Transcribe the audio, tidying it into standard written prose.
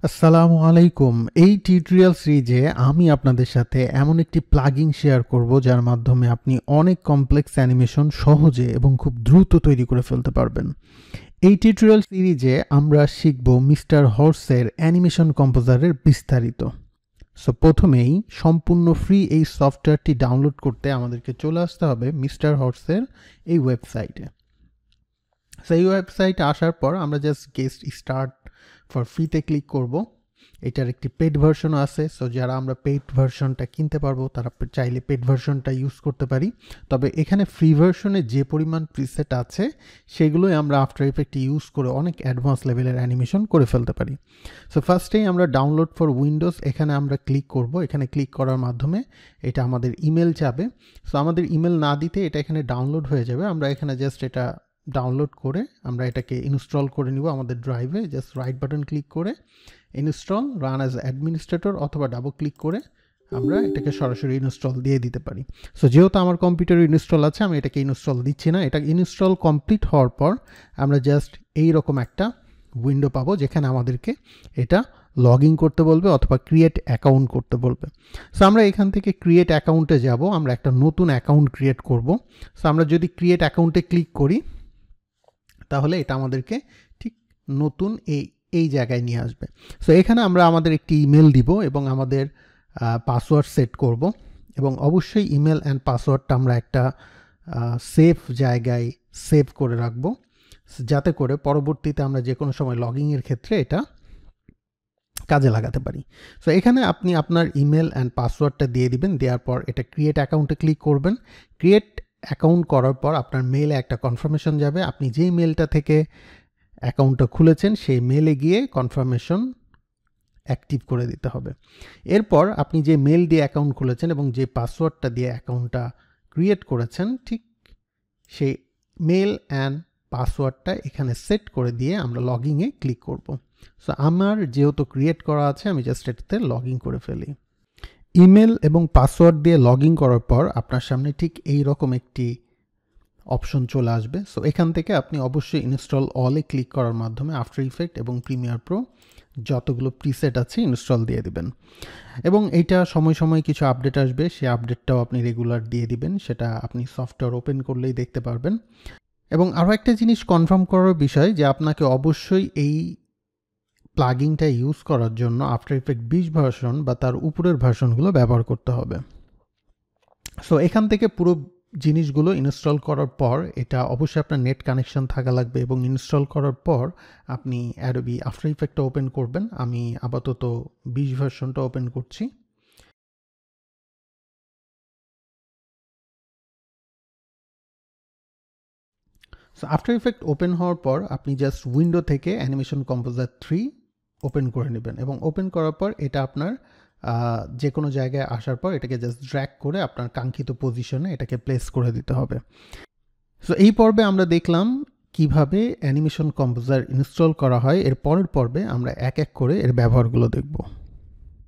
আসসালামু আলাইকুম। এই টিউটোরিয়াল সিরিজে আমি আপনাদের সাথে এমন একটি প্লাগইন শেয়ার করব যার মাধ্যমে আপনি অনেক কমপ্লেক্স অ্যানিমেশন সহজে এবং খুব দ্রুত তৈরি করে ফেলতে পারবেন। এই টিউটোরিয়াল সিরিজে আমরা শিখব মিস্টার হর্সের অ্যানিমেশন কম্পোজারের বিস্তারিত। সো প্রথমেই সম্পূর্ণ ফ্রি এই সফটওয়্যারটি ডাউনলোড করতে আমাদেরকে চলে আসতে হবে মিস্টার হর্সের এই ওয়েবসাইটে। সো এই ওয়েবসাইটে আসার পর আমরা জাস্ট গেট স্টার্ট ফর ফ্রিতে ক্লিক করব। এটার একটি পেড ভার্সনও আছে, সো যারা আমরা পেড ভার্সনটা কিনতে পারবো তারা চাইলে পেড ভার্সনটা ইউজ করতে পারি। তবে এখানে ফ্রি ভার্সনে যে পরিমাণ প্রিসেট আছে সেগুলোই আমরা আফটার ইফেক্ট ইউজ করে অনেক অ্যাডভান্স লেভেলের অ্যানিমেশন করে ফেলতে পারি। সো ফার্স্টেই আমরা ডাউনলোড ফর উইন্ডোজ এখানে আমরা ক্লিক করব। এখানে ক্লিক করার মাধ্যমে এটা আমাদের ইমেল যাবে। সো আমাদের ইমেল না দিতে এটা এখানে ডাউনলোড হয়ে যাবে। আমরা এখানে জাস্ট এটা ডাউনলোড করে আমরা এটাকে ইনস্টল করে নিব আমাদের ড্রাইভে। জাস্ট রাইট বাটন ক্লিক করে ইনস্টল রান অ্যাজ অ্যাডমিনিস্ট্রেটর অথবা ডাবল ক্লিক করে আমরা এটাকে সরাসরি ইনস্টল দিয়ে দিতে পারি। সো যেহেতু আমার কম্পিউটারে ইনস্টল আছে আমি এটাকে ইনস্টল দিচ্ছি না। এটা ইনস্টল কমপ্লিট হওয়ার পর আমরা জাস্ট এইরকম একটা উইন্ডো পাবো যেখানে আমাদেরকে এটা লগ ইন করতে বলবে অথবা ক্রিয়েট অ্যাকাউন্ট করতে বলবে। সো আমরা এখান থেকে ক্রিয়েট অ্যাকাউন্টে যাব, আমরা একটা নতুন অ্যাকাউন্ট ক্রিয়েট করব। সো আমরা যদি ক্রিয়েট অ্যাকাউন্টে ক্লিক করি তাহলে এটা আমাদেরকে ঠিক নতুন এই জায়গায় নিয়ে আসবে। সো এখানে আমরা আমাদের একটি ইমেল দিব এবং আমাদের পাসওয়ার্ড সেট করব এবং অবশ্যই ইমেল অ্যান্ড পাসওয়ার্ডটা আমরা একটা সেফ জায়গায় সেভ করে রাখবো যাতে করে পরবর্তীতে আমরা যে কোনো সময় লগইনের ক্ষেত্রে এটা কাজে লাগাতে পারি। সো এখানে আপনি আপনার ইমেল অ্যান্ড পাসওয়ার্ডটা দিয়ে দিবেন। দেওয়ার পর এটা ক্রিয়েট অ্যাকাউন্টে ক্লিক করবেন। ক্রিয়েট অ্যাকাউন্ট করার পর আপনার মেলে একটা কনফার্মেশন যাবে। আপনি যেই মেলটা থেকে অ্যাকাউন্টটা খুলেছেন সেই মেলে গিয়ে কনফার্মেশন অ্যাক্টিভ করে দিতে হবে। এরপর আপনি যে মেল দিয়ে অ্যাকাউন্ট খুলেছেন এবং যে পাসওয়ার্ডটা দিয়ে অ্যাকাউন্টটা ক্রিয়েট করেছেন ঠিক সেই মেল অ্যান্ড পাসওয়ার্ডটা এখানে সেট করে দিয়ে আমরা লগইনে ক্লিক করব। সো আমার যেহেতু ক্রিয়েট করা আছে আমি জাস্ট এটাতে লগ ইন করে ফেলি। ইমেল এবং পাসওয়ার্ড দিয়ে লগ ইন করার পর আপনার সামনে ঠিক এই রকম একটি অপশন চলে আসবে। সো এখান থেকে আপনি অবশ্যই ইনস্টল অলে ক্লিক করার মাধ্যমে আফটার ইফেক্ট এবং প্রিমিয়ার প্রো যতগুলো প্রিসেট আছে ইনস্টল দিয়ে দিবেন এবং এইটা সময় সময় কিছু আপডেট আসবে, সেই আপডেটটাও আপনি রেগুলার দিয়ে দিবেন। সেটা আপনি সফটওয়্যার ওপেন করলেই দেখতে পারবেন। এবং আরও একটা জিনিস কনফার্ম করার বিষয় যে আপনাকে অবশ্যই এই প্লাগইনটা ইউজ করার জন্য আফটার ইফেক্ট 20 ভার্সন বা তার উপরের ভার্সনগুলো ব্যবহার করতে হবে। সো এখান থেকে পুরো জিনিসগুলো ইনস্টল করার পর এটা অবশ্যই আপনার নেট কানেকশন থাকা লাগবে এবং ইনস্টল করার পর আপনি অ্যাডোবি আফটার ইফেক্টটা ওপেন করবেন। আমি আপাতত 20 ভার্সনটা ওপেন করছি। সো আফটার ইফেক্ট ওপেন হওয়ার পর আপনি জাস্ট উইন্ডো থেকে অ্যানিমেশন কম্পোজার 3 ওপেন করে নেবেন এবং ওপেন করার পর এটা আপনার যে কোনো জায়গায় আসার পর এটাকে জাস্ট ড্র্যাগ করে আপনার কাঙ্ক্ষিত পজিশনে এটাকে প্লেস করে দিতে হবে। সো এই পর্বে আমরা দেখলাম কিভাবে অ্যানিমেশন কম্পোজার ইনস্টল করা হয়। এর পরের পর্বে আমরা এক এক করে এর ব্যবহারগুলো দেখব।